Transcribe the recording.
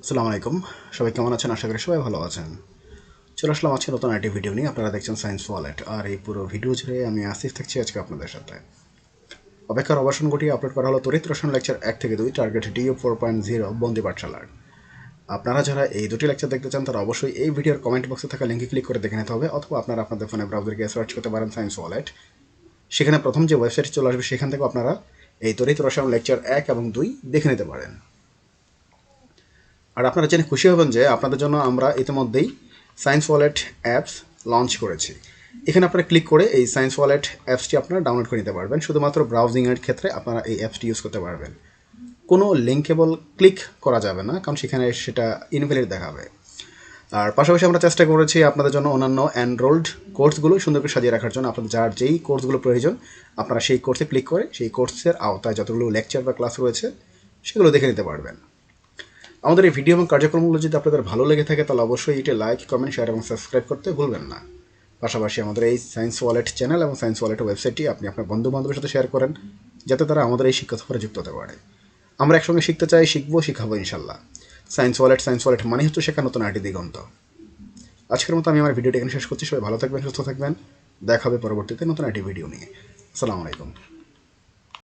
আসসালামু আলাইকুম। সবাই কেমন আছেন? আশা করি সবাই ভালো আছেন। চলে আসলাম আজকে নতুন একটি ভিডিও নিয়ে। আপনারা দেখছেন সায়েন্স ওয়ালেট, আর এই পুরো ভিডিও জুড়ে আমি আসিফ থাকছি আজকে আপনাদের সাথে। অপেক্ষার অবসান ঘটিয়ে আপলোড করা হলো তড়িৎ রসায়ন লেকচার 1 থেকে 2, টার্গেট ডিও 4.0 বন্দি পাঠশালার। আপনারা যারা এই দুটি লেকচার দেখতে চান তারা অবশ্যই এই ভিডিওর কমেন্ট বক্সে থাকা লিঙ্কে ক্লিক করে দেখে নিতে হবে, অথবা আপনারা আপনাদের ফোনে ব্রাউজারে গিয়ে সার্চ করতে পারেন সায়েন্স ওয়ালেট। সেখানে প্রথম যে ওয়েবসাইট চলে আসবে সেখান থেকে আপনারা এই তড়িৎ রসায়ন লেকচার 1 এবং 2 দেখে নিতে পারেন। আর আপনারা জেনে খুশি হবেন যে আপনাদের জন্য আমরা ইতিমধ্যেই সায়েন্স ওয়ালেট অ্যাপস লঞ্চ করেছি। এখানে আপনারা ক্লিক করে এই সায়েন্স ওয়ালেট অ্যাপসটি আপনারা ডাউনলোড করে নিতে পারবেন। শুধুমাত্র ব্রাউজিংয়ের ক্ষেত্রে আপনারা এই অ্যাপসটি ইউজ করতে পারবেন। কোনো লিঙ্কেবল ক্লিক করা যাবে না, কারণ সেখানে সেটা ইনভ্যালিড দেখাবে। আর পাশাপাশি আমরা চেষ্টা করেছি আপনাদের জন্য অন্যান্য এনরোলড কোর্সগুলো সুন্দর করে সাজিয়ে রাখার জন্য। আপনাদের যার যেই কোর্সগুলো প্রয়োজন আপনারা সেই কোর্সে ক্লিক করে সেই কোর্সের আওতায় যতগুলো লেকচার বা ক্লাস রয়েছে সেগুলো দেখে নিতে পারবেন। আমাদের এই ভিডিও এবং কার্যক্রমগুলো যদি আপনাদের ভালো লেগে থাকে তাহলে অবশ্যই এটি লাইক, কমেন্ট, শেয়ার এবং সাবস্ক্রাইব করতে ভুলবেন না। পাশাপাশি আমাদের এই সায়েন্স ওয়ালেট চ্যানেল এবং সায়েন্স ওয়ালেট ওয়েবসাইটটি আপনি আপনার বন্ধু বান্ধবের সাথে শেয়ার করেন, যাতে তারা আমাদের এই শিক্ষা সফরে যুক্ত হতে পারে। আমরা একসঙ্গে শিখতে চাই, শিখবো, শিখাবো ইনশাল্লাহ। সায়েন্স ওয়ালেট মানে হচ্ছে শেখা নতুন আইটি দিগন্ত। আজকের মতো আমি আমার ভিডিওটি এখানে শেষ করছি। সবাই ভালো থাকবেন, সুস্থ থাকবেন। দেখা হবে পরবর্তীতে নতুন আইটি ভিডিও নিয়ে। আসসালামু আলাইকুম।